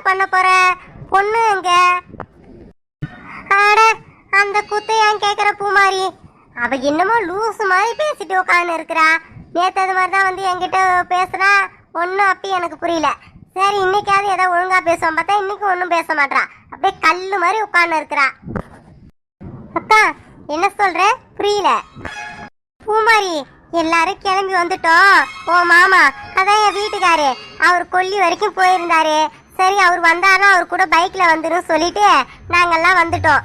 பண்ண போற? பொண்ணு எங்க? அட, அந்த குத்தை ஏன் கேக்குற பூமாரி? அவ என்னமோ லூசு மாதிரி பேசிட்டு உட்காந்து இருக்கிறா. நேற்று அது மாதிரி தான் வந்து என்கிட்ட பேசுறா. ஒன்றும் அப்படி எனக்கு புரியல. சரி, இன்னைக்காவது ஏதோ ஒழுங்கா பேசுவோம் பார்த்தா இன்னைக்கு ஒன்றும் பேச மாட்டா. அப்படியே கல்லு மாதிரி உட்காந்து இருக்கிறா. அக்கா, என்ன சொல்ற? புரியல. பூமாரி, எல்லாரும் கிளம்பி வந்துட்டோம். ஓ மாமா, அதான் என் வீட்டுக்காரு, அவர் கொல்லி வரைக்கும் போயிருந்தாரு. சரி, அவர் வந்தாலும் அவர் கூட பைக்ல வந்துடும் சொல்லிட்டு நாங்கெல்லாம் வந்துட்டோம்.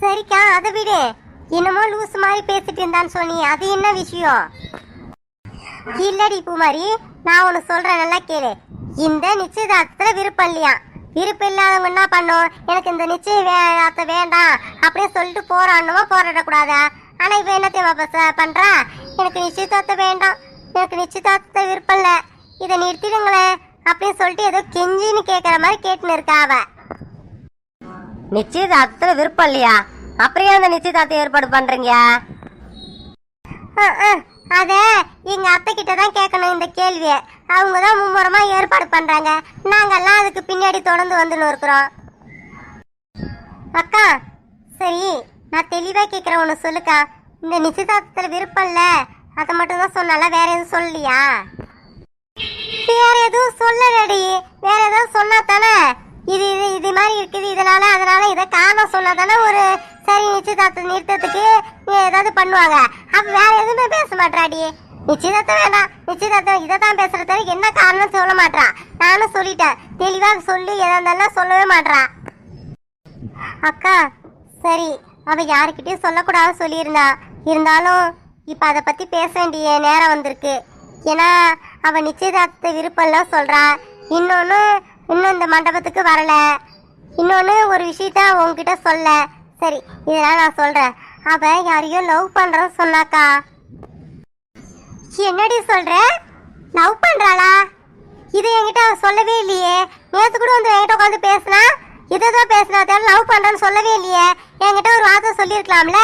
சரிக்கா, அதை விடு. என்னமோ லூஸ் மாதிரி பேசிட்டு இருந்தான்னு சொன்னி, அது என்ன விஷயம்? இல்லடி பூமாரி, நான் உனக்கு சொல்றேன், நல்லா கேளு. இந்த நிச்சயதார்த்தத்துல விருப்பம் இல்லையா? விருப்பம் இல்லாதவங்க என்ன பண்ணும்? எனக்கு இந்த நிச்சயதார்த்தம் வேண்டாம் அப்படியே சொல்லிட்டு போராடணுமா போராடக்கூடாதா? ஆனா இப்ப என்ன தேவை பண்றா? எனக்கு நிச்சயதார்த்தம் வேண்டாம், எனக்கு நிச்சயதார்த்தத்தை விருப்பம் இல்ல, இதை நிறுத்திடுங்களேன் அப்படின்னு சொல்லிட்டு ஏதோ கெஞ்சின்னு கேட்கற மாதிரி கேட்டுன்னு இருக்கா அவ. நிச்சயதார்த்தத்துல விருப்பம் இல்லையா? அப்படியே அந்த நிச்சயதார்த்தம் ஏற்பாடு பண்றீங்க? அத எங்க அத்தை கிட்ட தான் கேட்கணும் இந்த கேள்விய. அவங்க தான் மும்முரமா ஏற்பாடு பண்றாங்க. நாங்கெல்லாம் அதுக்கு பின்னாடி தொடர்ந்து வந்துன்னு இருக்கிறோம். அக்கா, சரி, நான் தெளிவா கேட்கிறேன், ஒன்று சொல்லுக்கா. இந்த நிச்சயதார்த்தத்துல விருப்பம் இல்ல, அதை மட்டும் தான் சொன்னால, வேற எதுவும் சொல்லலையா? வேற எதுவும் சொல்லலடி. வேற எதுவும் சொன்னா தானே இது இது இது மாதிரி இருக்குது, அதனால இதை காரணம் சொன்னா தானே ஒரு சரி நிச்சயதார்த்தம் நிறுத்தத்துக்கு ஏதாவது பண்ணுவாங்க. அப்ப வேற எதுவுமே பேச மாட்டாடி. நிச்சயதார்த்தம் வேண்டாம், நிச்சயதார்த்தம் இதை தான் பேசுறது, என்ன காரணம் சொல்ல மாட்டா. நானும் சொல்லிட்டேன், தெளிவா சொல்லி எதா இருந்தாலும் சொல்லவே மாட்டா. அக்கா, சரி, அவ யாருக்கிட்டையும் சொல்லக்கூடாதுன்னு சொல்லியிருந்தா. இருந்தாலும் இப்ப அதை பத்தி பேச வேண்டிய நேரம் வந்திருக்கு. ஏன்னா அவ நிச்சயதார்த்த விருப்பம்லாம் சொல்றா. இன்னும் இந்த மண்டபத்துக்கு வரல. இன்னொன்னு ஒரு விஷயத்த உங்ககிட்ட சொல்ல. சரி, இதெல்லாம் நான் சொல்றேன். அவ யாரையும் லவ் பண்றன்னு சொன்னாக்கா. என்னடி சொல்ற? லவ் பண்றாளா? இது என்கிட்ட அவ சொல்லவே இல்லையே. நேத்து கூட வந்து என்கிட்ட உட்காந்து பேசினா, இதான் பேசினா, லவ் பண்றேன்னு சொல்லவே இல்லையே. என்கிட்ட ஒரு வார்த்தை சொல்லியிருக்கலாம்ல.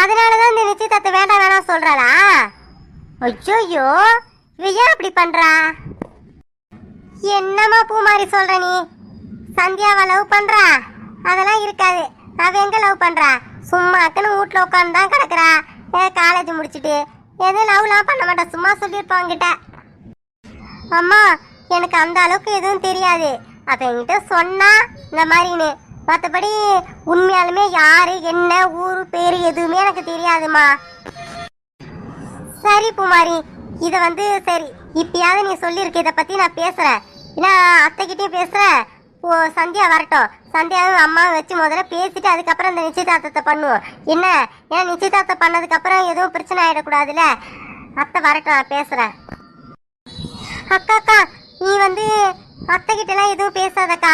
அதனாலதான் இந்த நிச்சயதார்த்தம் வேண்டாம் சொல்றாளா? ஐயோ, இவ ஏன் அப்படி பண்றா? என்னமா பூமாரி சொல்ற நீ? சந்தியாவை லவ் பண்றா? அதெல்லாம் இருக்காது. அவ எங்க லவ் பண்றா? சும்மா அக்கன்னு வீட்டுல உட்காந்து தான் கிடக்குறா. காலேஜ் முடிச்சுட்டு எதுவும் லவ்லாம் பண்ண மாட்டா. சும்மா சொல்லியிருப்பாங்கிட்ட. அம்மா, எனக்கு அந்த அளவுக்கு எதுவும் தெரியாது. அப்ப என்கிட்ட சொன்னா இந்த மாதிரின்னு. மற்றபடி உண்மையாலுமே யாரு என்ன ஊரு பேரு எதுவுமே எனக்கு தெரியாதுமா. சரி பூமாரி, இதை வந்து சரி இப்பயாவது நீ சொல்லியிருக்க, இதை பத்தி நான் பேசுறேன். ஏன்னா அத்தைக்கிட்டையும் பேசுறேன். ஓ, சந்தியா வரட்டும். சந்தியாவும் அம்மாவும் வச்சு முதல்ல பேசிட்டு அதுக்கப்புறம் இந்த நிச்சயதார்த்தத்தை பண்ணுவோம். என்ன, ஏன்னா நிச்சயதார்த்தம் பண்ணதுக்கு அப்புறம் எதுவும் பிரச்சனை ஆயிடக்கூடாதுல்ல. அத்தை வரட்டும், நான் பேசுறேன். அக்கா, நீ வந்து அத்தை கிட்ட எல்லாம் எதுவும் பேசாதக்கா,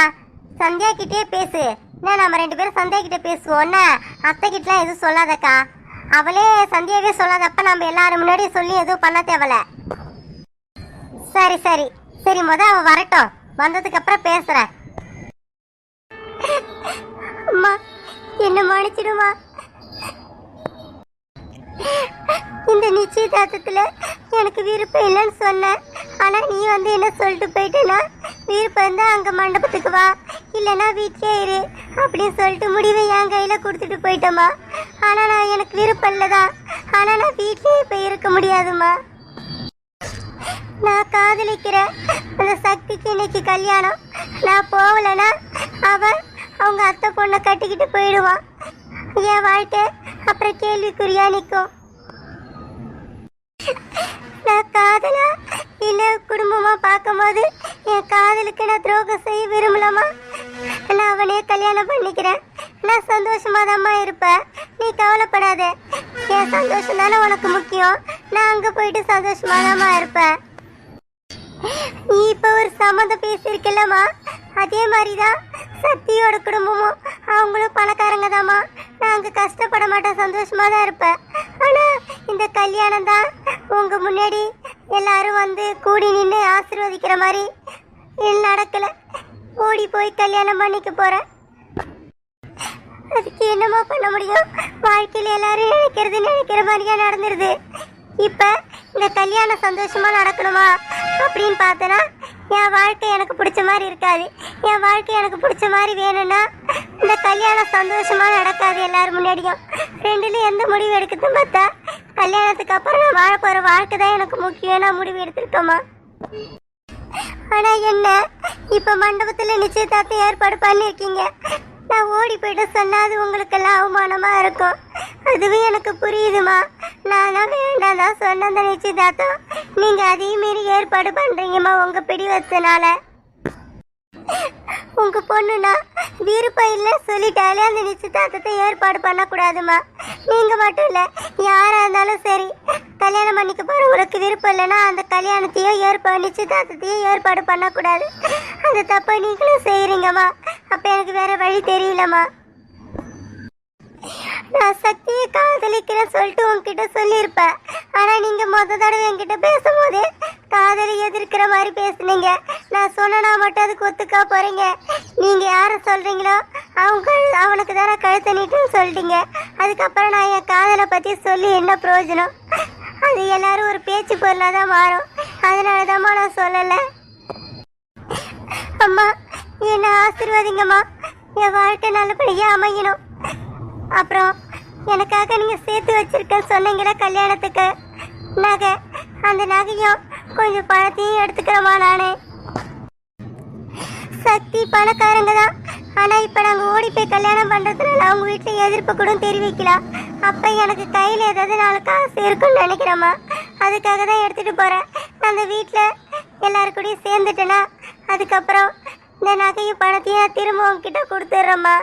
சந்தியா கிட்டே பேசு. என்ன, நம்ம 2 பேரும் சந்தியா கிட்ட பேசுவோம். என்ன, அத்தை கிட்டலாம் எதுவும் சொல்லாதக்கா. அவளே சந்தியாவே சொல்லாதப்ப நம்ம எல்லாரும் முன்னாடி சொல்லி எதுவும் பண்ண தேவல. சரி, அவ வரட்டும். வந்ததுக்கு அப்புறம் பேசுறேன். அம்மா, என்ன மன்னிச்சிடுமா. இந்த நிச்சயதார்த்தத்துல எனக்கு விருப்பம் இல்லைன்னு சொன்னேன். ஆனா நீ வந்து என்ன சொல்லிட்டு போயிட்டேன்னா, விருப்பம் இருந்தா அங்க மண்டபத்துக்கு வா, இல்லைன்னா வீட்டிலே இரு அப்படின்னு சொல்லிட்டு முடிவை என் கையில கொடுத்துட்டு போயிட்டோமா. ஆனா நான் எனக்கு விருப்பம் இல்லதான். ஆனா நான் வீட்லயே போய் இருக்க முடியாதுமா. நான் காதலிக்கிற அந்த சக்திக்கு இன்னைக்கு கல்யாணம். நான் போகலன்னா அவங்க அத்தை பொண்ணை கட்டிக்கிட்டு போயிடுவான். என் வாழ்க்கை அப்புறம் கேள்விக்குறியா நிற்கும். நான் காதலா இல்ல குடும்பமா பார்க்கும் போது என் காதலுக்கு நான் துரோகம் செய்ய விரும்பலாமா? நான் அவனே கல்யாணம் பண்ணிக்கிறேன். நான் சந்தோஷமா தான்மா இருப்பேன். நீ கவலைப்படாத. என் சந்தோஷம் தானே உனக்கு முக்கியம். நான் அங்க போயிட்டு சந்தோஷமா தான்மா இருப்பேன். நீ இப்ப ஒரு சம்மந்தம் பேசியிருக்கலமா, அதே மாதிரிதான் சக்தியோட குடும்பமும் அவங்களும் பணக்காரங்க தாமா. நான் அங்க கஷ்டப்பட மாட்டேன், சந்தோஷமா தான் இருப்பேன். ஆனா இந்த கல்யாணம் தான் உங்க முன்னாடி எல்லாரும் வந்து கூடி நின்று ஆசீர்வதிக்கிற மாதிரி நடக்கல. ஓடி போய் கல்யாணம் பண்ணிக்க போறேன். அதுக்கு என்னமா பண்ண முடியும்? வாழ்க்கையில எல்லாரும் நினைக்கிற மாதிரியா நடந்துருது. இப்போ இந்த கல்யாணம் சந்தோஷமா நடக்கணுமா அப்படின்னு பார்த்தனா என் வாழ்க்கை எனக்கு பிடிச்ச மாதிரி இருக்காது. என் வாழ்க்கை எனக்கு பிடிச்ச மாதிரி வேணும்னா இந்த கல்யாணம் சந்தோஷமா நடக்காது. எல்லாரும் முன்னாடியும் ரெண்டுலேயும் எந்த முடிவு எடுக்குதுன்னு பார்த்தா கல்யாணத்துக்கு அப்புறம் நான் வாழ போகிற வாழ்க்கை தான் எனக்கு முக்கியம். நான் முடிவு எடுத்துருக்கோமா? ஆனால் என்ன இப்போ மண்டபத்தில் நிச்சயதார்த்தம் ஏற்பாடு பண்ணியிருக்கீங்க. நான் ஓடி போயிட்டு சொன்னா அது உங்களுக்கெல்லாம் அவமானமாக இருக்கும். அதுவும் எனக்கு புரியுதுமா. நான் தான் வேண்டாம் தான் சொன்ன அந்த நிச்சயதார்த்தம் நீங்கள் அதையும் மீறி ஏற்பாடு பண்ணுறீங்கம்மா உங்கள் பிடிவத்தினால. உங்கள் பொண்ணுனா விருப்பம் இல்லை சொல்லிட்டாலே அந்த நிச்சயதார்த்தத்தை ஏற்பாடு பண்ணக்கூடாதுமா. நீங்கள் மட்டும் இல்லை, யாராக இருந்தாலும் சரி, கல்யாணம் பண்ணிக்க போகிறவங்களுக்கு விருப்பம் இல்லைன்னா அந்த கல்யாணத்தையும் நிச்சயதார்த்தத்தையும் ஏற்பாடு பண்ணக்கூடாது. அந்த தப்பை நீங்களும் செய்கிறீங்கம்மா. அப்போ எனக்கு வேற வழி தெரியலம்மா. நான் சக்தியை காதலிக்கிறேன் சொல்லிட்டு உங்ககிட்ட சொல்லியிருப்பேன். ஆனால் நீங்கள் தடவை என்கிட்ட பேசும்போது காதலி எதிர்க்கிற மாதிரி பேசுனீங்க. நான் சொன்னா மட்டும் அதுக்கு ஒத்துக்கா போகிறீங்க. நீங்கள் யாரை சொல்கிறீங்களோ அவனுக்கு தானே கழுத்தை நீட்டுன்னு சொல்லிட்டீங்க. அதுக்கப்புறம் நான் என் காதலை பற்றி சொல்லி என்ன பிரயோஜனம்? அது எல்லாரும் ஒரு பேச்சு பொருளாக தான் மாறும். அதனால தான்மா நான் சொல்லலை. அம்மா என்னை ஆசீர்வாதிங்கம்மா. என் வாழ்க்கை நல்லபடியாக அமையணும். அப்புறம் எனக்காக நீங்கள் சேர்த்து வச்சிருக்கேன்னு சொன்னீங்களே கல்யாணத்துக்கு நகை, அந்த நகையும் கொஞ்சம் பணத்தையும் எடுத்துக்கிறோமா? நான் சக்தி பணக்காரங்க தான். ஆனால் இப்போ நாங்கள் ஓடி போய் கல்யாணம் பண்ணுறதுனால அவங்க வீட்டில் எதிர்ப்பு கூட தெரிவிக்கலாம். அப்போ எனக்கு கையில் ஏதாவது 4 காசு இருக்குன்னு நினைக்கிறேம்மா. அதுக்காக தான் எடுத்துகிட்டு போகிறேன். அந்த வீட்டில் எல்லாருக்கூடையும் சேர்ந்துட்டேன்னா அதுக்கப்புறம் இந்த நகையும் பணத்தையும் திரும்ப உங்ககிட்ட கொடுத்துட்றேம்மா.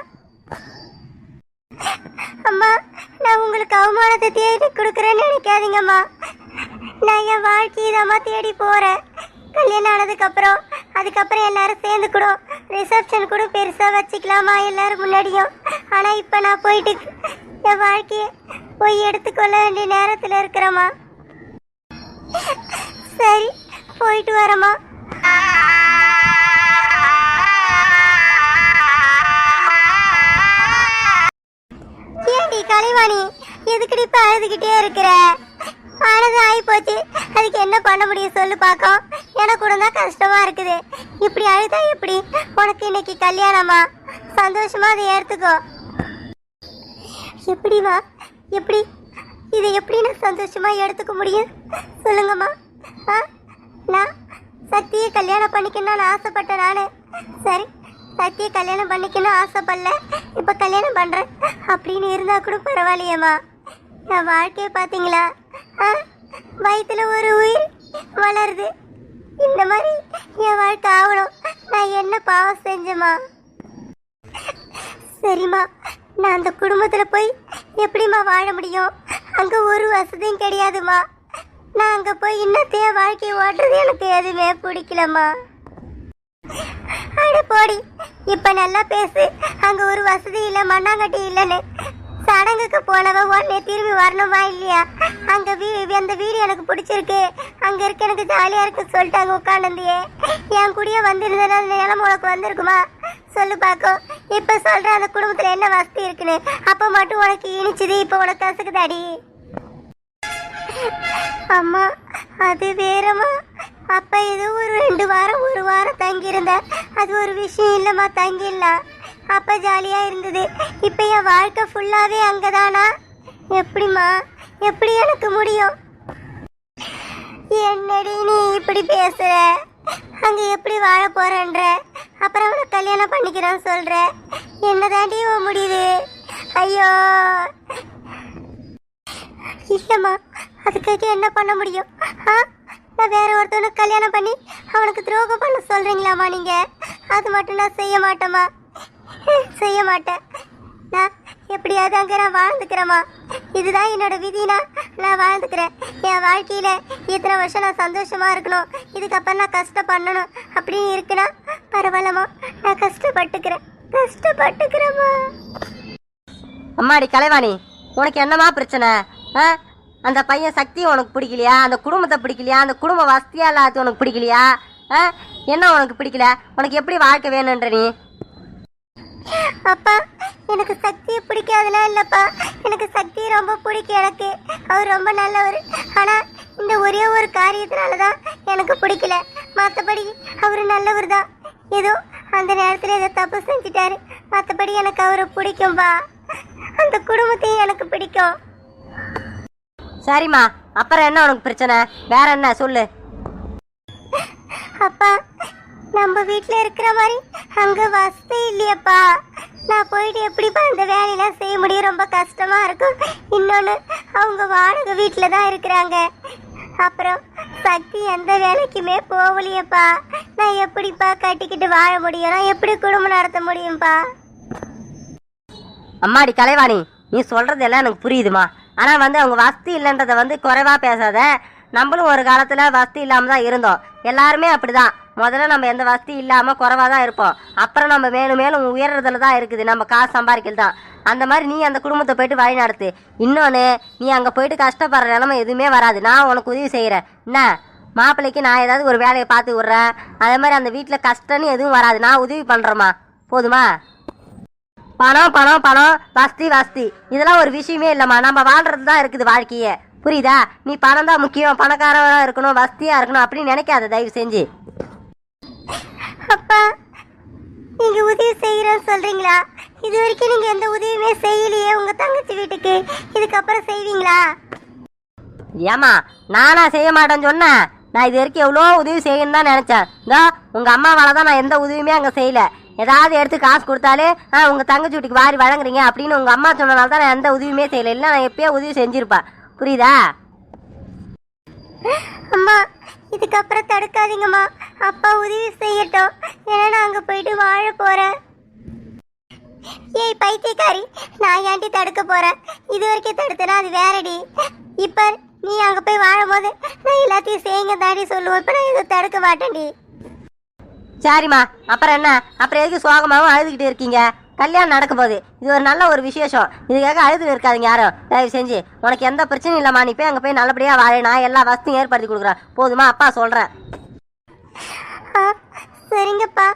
அம்மா நான் உங்களுக்கு அவமானத்தை தேடி கொடுக்குறேன்னு நினைக்காதீங்கம்மா. நான் என் வாழ்க்கையதாம்மா தேடி போகிறேன். கல்யாணம் ஆனதுக்கப்புறம் அதுக்கப்புறம் எல்லாரும் சேர்ந்து கூட ரிசப்ஷன் கூட பெருசாக வச்சுக்கலாமா எல்லாரும் முன்னாடியும். ஆனால் இப்போ நான் போயிட்டு என் வாழ்க்கையை போய் எடுத்துக்கொள்ள வேண்டிய நேரத்தில் இருக்கிறேம்மா. சரி போயிட்டு வரேம்மா. ஏண்டி கலைவாணி எதுக்கடி இப்போ அழுதுகிட்டே இருக்கிற? ஆனது ஆகி போச்சு, அதுக்கு என்ன பண்ண முடியும் சொல்லு பார்க்கும். எனக்கு கூட தான் கஷ்டமா இருக்குது. இப்படி அழுதா எப்படி? உனக்கு இன்னைக்கு கல்யாணமா? சந்தோஷமா அதை ஏற்றுக்கோ. எப்படிமா? எப்படி இதை எப்படி நான் சந்தோஷமா எடுத்துக்க முடியும் சொல்லுங்கம்மா. நான் சக்தியை கல்யாணம் பண்ணிக்கணும்னு ஆசைப்பட்டேன். நான் சரி சக்தியை கல்யாணம் பண்ணிக்கணும்னு ஆசைப்படல, இப்போ கல்யாணம் பண்ணுறேன் அப்படின்னு இருந்தால் கூட பரவாயில்லையம்மா. என் வாழ்க்கையை பார்த்தீங்களா? வயிற்றுல ஒரு உயிர் வளருது. இந்த மாதிரி என் வாழ்க்கை ஆகணும். நான் என்ன பாவம் செஞ்சேம்மா? சரிம்மா, நான் அந்த குடும்பத்தில் போய் எப்படிம்மா வாழ முடியும்? அங்கே ஒரு வசதியும் கிடையாதுமா. நான் அங்கே போய் இன்னத்தைய வாழ்க்கையை ஓட்டுறது எனக்கு எதுவுமே பிடிக்கலம்மா. அட போடி, இப்போ நல்லா பேசு. அங்கே ஒரு வசதி இல்லை, மண்ணாங்கட்டி இல்லைன்னு. சடங்குக்கு போனவ உடனே திரும்பி வரணுமா இல்லையா? அங்கே அந்த வீடு எனக்கு பிடிச்சிருக்கு, அங்கே இருக்க எனக்கு ஜாலியாக இருக்குன்னு சொல்லிட்டு அங்கே உட்காந்துருந்தியே. என் கூடயே வந்திருந்தேன்னா அந்த நிலம உனக்கு வந்திருக்குமா சொல்லு பார்க்கும். இப்போ சொல்கிற அந்த குடும்பத்தில் என்ன வசதி இருக்குன்னு. அப்போ மட்டும் உனக்கு இனிச்சுது, இப்போ உனக்கு கசக்குதாடி. அம்மா அது வேறம்மா. அப்போ ஏதோ ஒரு 2 வாரம் 1 வாரம் தங்கியிருந்தேன். அது ஒரு விஷயம் இல்லைம்மா, தங்கிடலாம். அப்போ ஜாலியாக இருந்தது. இப்போ என் வாழ்க்கை ஃபுல்லாகவே அங்கே தானா? எப்படிம்மா? எப்படி எனக்கு முடியும்? என்னடி நீ இப்படி பேசுகிற? அங்கே எப்படி வாழ போகிறேன்ற? அப்புறம் அவனை கல்யாணம் பண்ணிக்கிறேன்னு சொல்கிற. என்ன தாண்டி முடியுது? ஐயோ இல்லைம்மா, அதுக்காக என்ன பண்ண முடியும்? நான் வேற ஒருத்தவனுக்கு கல்யாணம் பண்ணி அவனுக்கு துரோகம் பண்ண சொல்கிறீங்களாம்மா நீங்கள்? அது மட்டும் நான் செய்ய மாட்டேம்மா, செய்ய மாட்டேன். நான் எப்படியாவது அங்கே நான் வாழ்ந்துக்கிறேம்மா. இதுதான் என்னோட விதினா நான் வாழ்ந்துக்கிறேன். என் வாழ்க்கையில் இத்தனை வருஷம் நான் சந்தோஷமாக இருக்கணும், இதுக்கப்புறம் நான் கஷ்டப்படணும் அப்படின்னு இருக்குன்னா பரவாயில்லம்மா. நான் கஷ்டப்பட்டுக்கிறேம்மா. அம்மாடி கலைவாணி, உனக்கு என்னம்மா பிரச்சனை? அந்த பையன் சக்தி உனக்கு பிடிக்கலையா? அந்த குடும்பத்தை பிடிக்கலையா? அந்த குடும்ப வசதியா இல்லாத உனக்கு பிடிக்கலையா? என்ன உனக்கு பிடிக்கல? உனக்கு எப்படி வாழ்க்கை வேணுன்ற நீ? அப்பா எனக்கு சக்தியை பிடிக்காதுலாம் இல்லைப்பா. எனக்கு சக்தியை ரொம்ப பிடிக்கும். எனக்கு அவர் ரொம்ப நல்லவர். ஆனால் இந்த ஒரே ஒரு காரியத்தினால தான் எனக்கு பிடிக்கல. மற்றபடி அவர் நல்லவர் தான். ஏதோ அந்த நேரத்தில் ஏதோ தப்பு செஞ்சிட்டாரு. மற்றபடி எனக்கு அவரை பிடிக்கும்பா. அந்த குடும்பத்தையும் எனக்கு பிடிக்கும். சரிம்மா, அப்புறம் என்ன உனக்கு பிரச்சனை? வேற என்ன சொல்லு. அப்பா, நம்ம வீட்டில் இருக்கிற மாதிரி அங்கே வசதி இல்லையப்பா. நான் போயிட்டு எப்படிப்பா அந்த வேலையெல்லாம் செய்ய முடியும்? ரொம்ப கஷ்டமா இருக்கும். இன்னொன்று, அவங்க வாடகை வீட்டில் தான் இருக்கிறாங்க. அப்புறம் சக்தி எந்த வேலைக்குமே போகலையப்பா. நான் எப்படிப்பா கட்டிக்கிட்டு வாழ முடியும்? நான் எப்படி குடும்பம் நடத்த முடியும்ப்பா? அம்மாடி கலைவாணி, நீ சொல்றது எல்லாம் எனக்கு புரியுதுமா. ஆனா அவங்க வசதி இல்லைன்றத குறைவா பேசாத. நம்மளும் ஒரு காலத்துல வசதி இல்லாம தான் இருந்தோம். எல்லாருமே அப்படிதான். முதல்ல நம்ம எந்த வசதி இல்லாம குறைவா தான் இருப்போம். அப்புறம் நம்ம மேலும் மேலும் உயர்றதுல தான் இருக்குது நம்ம காசு சம்பாதிக்கிறது தான். அந்த மாதிரி நீ அந்த குடும்பத்தை போயிட்டு வழி நடத்து. இன்னொன்று, நீ அங்கே போயிட்டு கஷ்டப்படுற நிலைமை எதுவுமே வராது. நான் உனக்கு உதவி செய்கிறேன். என்ன, மாப்பிள்ளைக்கு நான் ஏதாவது ஒரு வேலையை பார்த்து விட்றேன். அதே மாதிரி அந்த வீட்டில் கஷ்டம்னு எதுவும் வராது. நான் உதவி பண்ணுறேம்மா. போதுமா? பணம் பணம் பணம், வசதி வசதி, இதெல்லாம் ஒரு விஷயமே இல்லைம்மா. நம்ம வாழ்றது தான் இருக்குது வாழ்க்கையே. புரியுதா? நீ பணம் தான் முக்கியம், பணக்காரனாக இருக்கணும், வசதியாக இருக்கணும் அப்படின்னு நினைக்காத தயவு செஞ்சு. அப்பா, நீங்க உதவி செய்யறேன்னு சொல்றீங்களா? இது வரைக்கும் நீங்க எந்த உதவியுமே செய்யலையே உங்க தங்கச்சி வீட்டுக்கு. இதுக்கப்புறம் செய்வீங்களா? ஏமா, நானா செய்ய மாட்டேன்னு சொன்னேன்? நான் இது வரைக்கும் எவ்வளோ உதவி செய்யணும்னு தான் நினைச்சேன். இதோ உங்க அம்மாவால தான் நான் எந்த உதவியுமே அங்கே செய்யல. ஏதாவது எடுத்து காசு கொடுத்தாலே உங்க தங்கச்சி வீட்டுக்கு வாரி வழங்குறீங்க அப்படின்னு உங்க அம்மா சொன்னனால தான் நான் எந்த உதவியுமே செய்யல. இல்லை நான் எப்பயோ உதவி செஞ்சிருப்பேன். புரியுதா? அம்மா, இதுக்கப்புறம் தடுக்காதீங்கம்மா. அப்பா உதவி செய்யட்டும். ஏன்னா நான் அங்கே போயிட்டு வாழ போறேன். ஏய் பைத்தியக்காரி, நான் ஏன்டி தடுக்க போறேன்? இது வரைக்கும் தடுத்தனா அது வேறடி. இப்ப நீ அங்க போய் வாழும் போது நான் எல்லாத்தையும் செய்யுங்க தாடி சொல்லுவேன். இப்ப நான் எதுவும் தடுக்க மாட்டேன்டி. சரிம்மா, அப்புறம் என்ன? அப்புறம் எதுக்கு சோகமாகவும் அழுதுகிட்டு இருக்கீங்க? கல்யாணம் நடக்க போகுது. இது ஒரு நல்ல ஒரு விசேஷம். இதுக்காக அழுது இருக்காதிங்க யாரும். தயவு செஞ்சு உனக்கு எந்த பிரச்சனையும் இல்லைம்மா. நீ போய் அங்கே போய் நல்லபடியாக வாழ. நான் எல்லா வசதியும் ஏற்படுத்தி கொடுக்குறேன். போதுமா? அப்பா சொல்கிறேன். சரிங்கப்பா.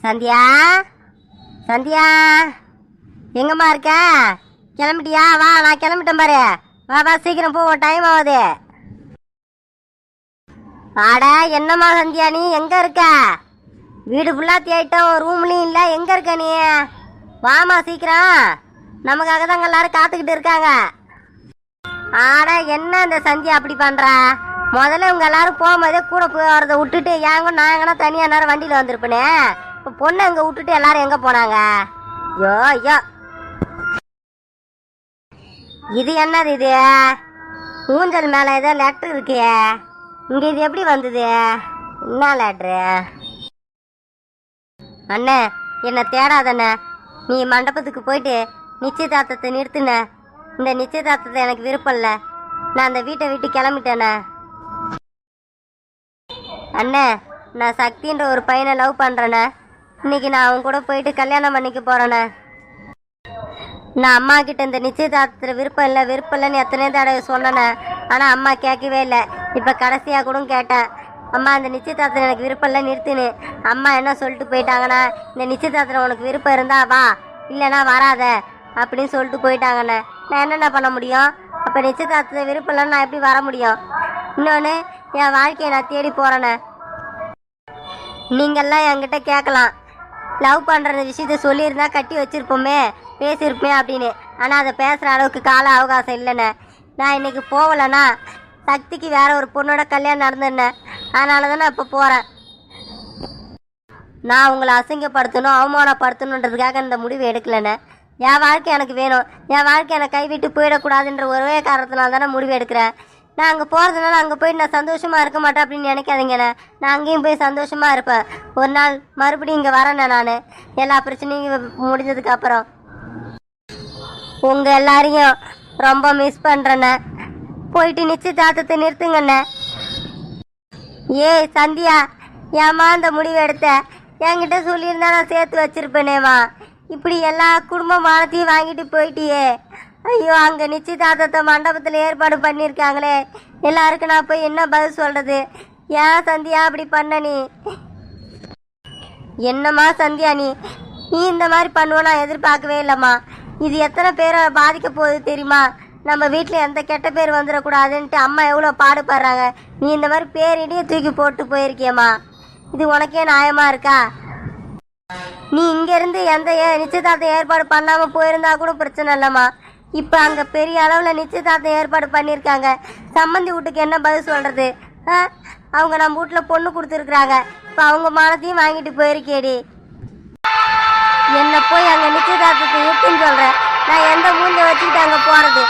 சந்தியா, சந்தியா, எங்கம்மா இருக்க? கிளம்பிட்டியா? வா, நான் கிளம்பிட்டேன் பாரு. வா வா, சீக்கிரம் போவோம், டைம் ஆகுது. ஆட, என்னம்மா சந்தியா, நீ எங்க இருக்க? வீடு ஃபுல்லாக தேயிட்டோம், ரூம்லையும் இல்லை. எங்கே இருக்க நீ? வாமா சீக்கிரம், நமக்காக தான் எல்லாரும் காத்துக்கிட்டு இருக்காங்க. ஆட, என்ன இந்த சந்தியா அப்படி பண்ணுறா? முதல்ல இவங்க எல்லாரும் போகும்போதே கூட போகிறத விட்டுட்டு நான் எங்கன்னா தனியாக நேரம் வண்டியில் வந்திருப்பேனே. இப்போ பொண்ணை இங்கே விட்டுட்டு எல்லாரும் எங்கே போனாங்க? ஐயோ ஐயோ, இது என்னது இது? ஊஞ்சல் மேலே ஏதோ லெட்ரு இருக்கு. இங்கே இது எப்படி வந்தது? என்ன லெட்ரு? அண்ணே, என்னை தேடாதண்ணே. நீ மண்டபத்துக்கு போயிட்டு நிச்சயதார்த்தத்தை நிறுத்துன. இந்த நிச்சயதார்த்தத்தை எனக்கு விருப்பம் இல்லை. நான் அந்த வீட்டை விட்டு கிளம்பிட்டேண்ணே. அண்ணே, நான் சக்தின்ற ஒரு பையனை லவ் பண்ணுறேண்ணே. இன்னைக்கு நான் அவன் கூட போயிட்டு கல்யாணம் பண்ணிக்க போகிறேண்ணே. நான் அம்மா கிட்ட இந்த நிச்சயதார்த்தத்தில் விருப்பம் இல்லைன்னு எத்தனை தடவை சொன்னேண்ணே. ஆனால் அம்மா கேட்கவே இல்லை. இப்போ கடைசியாக கூட கேட்டேன், அம்மா இந்த நிச்சயதார்த்தத்தில் எனக்கு விருப்பம் இல்லை, நிறுத்துன்னு. அம்மா என்ன சொல்லிட்டு போயிட்டாங்கண்ணா, இந்த நிச்சயதார்த்தத்தில் உனக்கு விருப்பம் இருந்தா வா, இல்லைனா வராத அப்படின்னு சொல்லிட்டு போயிட்டாங்கண்ணே. நான் என்னென்ன பண்ண முடியும்? அப்போ நிச்சயதார்த்தத்தில் விருப்பம் இல்லைன்னு நான் எப்படி வர முடியும்? இன்னொன்று, என் வாழ்க்கையை நான் தேடி போகிறேண்ணே. நீங்கள்லாம் என்கிட்ட கேட்கலாம், லவ் பண்ணுற விஷயத்த சொல்லியிருந்தா கட்டி வச்சுருப்போமே, பேசியிருப்பேன் அப்படின்னு. ஆனால் அதை பேசுகிற அளவுக்கு கால அவகாசம் இல்லைண்ணே. நான் இன்னைக்கு போகலண்ணா, சக்திக்கு வேற ஒரு பொண்ணோட கல்யாணம் நடந்துருந்தேன். அதனால தான் நான் இப்போ போகிறேன். நான் உங்களை அசிங்கப்படுத்தணும், அவமானப்படுத்தணுன்றதுக்காக இந்த முடிவு எடுக்கலண்ணே. என் வாழ்க்கை எனக்கு வேணும். என் வாழ்க்கை என்னை கைவிட்டு போயிடக்கூடாதுன்ற ஒரே காரணத்தினால தானே முடிவு எடுக்கிறேன். நான் அங்கே போகிறதுனால அங்கே போயிட்டு நான் சந்தோஷமாக இருக்க மாட்டேன் அப்படின்னு நினைக்காதீங்கண்ணே. நான் அங்கேயும் போய் சந்தோஷமாக இருப்பேன். ஒரு நாள் மறுபடியும் இங்கே வரேண்ணே. நான் எல்லா பிரச்சனையும் முடிஞ்சதுக்கப்புறம் உங்கள் எல்லாரையும் ரொம்ப மிஸ் பண்ணுறேண்ணே. போயிட்டு நிச்சயதார்த்தத்தை நிறுத்துங்கண்ணே. ஏய் சந்தியா, ஏம்மா இந்த முடிவு எடுத்த? என்கிட்ட சொல்லியிருந்தா நான் சேர்த்து வச்சிருப்பேனேம்மா. இப்படி எல்லா குடும்ப மானத்தையும் வாங்கிட்டு போயிட்டியே. ஐயோ, அங்கே நிச்சயதார்த்தத்தை மண்டபத்தில் ஏற்பாடு பண்ணியிருக்காங்களே, எல்லாருக்கும் நான் போய் என்ன பதில் சொல்கிறது? ஏன் சந்தியா அப்படி பண்ண நீ? என்னம்மா சந்தியா, நீ நீ இந்த மாதிரி பண்ணுவ நான் எதிர்பார்க்கவே இல்லைம்மா. இது எத்தனை பேரை பாதிக்க போகுது தெரியுமா? நம்ம வீட்டில் எந்த கெட்ட பேர் வந்துடக்கூடாதுன்ட்டு அம்மா எவ்வளோ பாடுபடுறாங்க. நீ இந்த மாதிரி பேரிடையே தூக்கி போட்டு போயிருக்கியம்மா. இது உனக்கே நியாயமா இருக்கா? நீ இங்கேருந்து எந்த நிச்சயதார்த்தம் ஏற்பாடு பண்ணாமல் போயிருந்தா கூட பிரச்சனை இல்லைம்மா. இப்போ அங்கே பெரிய அளவில் நிச்சயதார்த்தம் ஏற்பாடு பண்ணியிருக்காங்க. சம்மந்தி வீட்டுக்கு என்ன பதில் சொல்கிறது? அவங்க நம்ம வீட்டில் பொண்ணு கொடுத்துருக்குறாங்க. இப்போ அவங்க மானத்தையும் வாங்கிட்டு போயிருக்கேடி. என்ன போய் அங்கே நிச்சயதார்த்தத்தை இருக்குன்னு சொல்கிறேன். நான் எந்த மூஞ்ச வச்சுக்கிட்டு அங்கே போகிறது?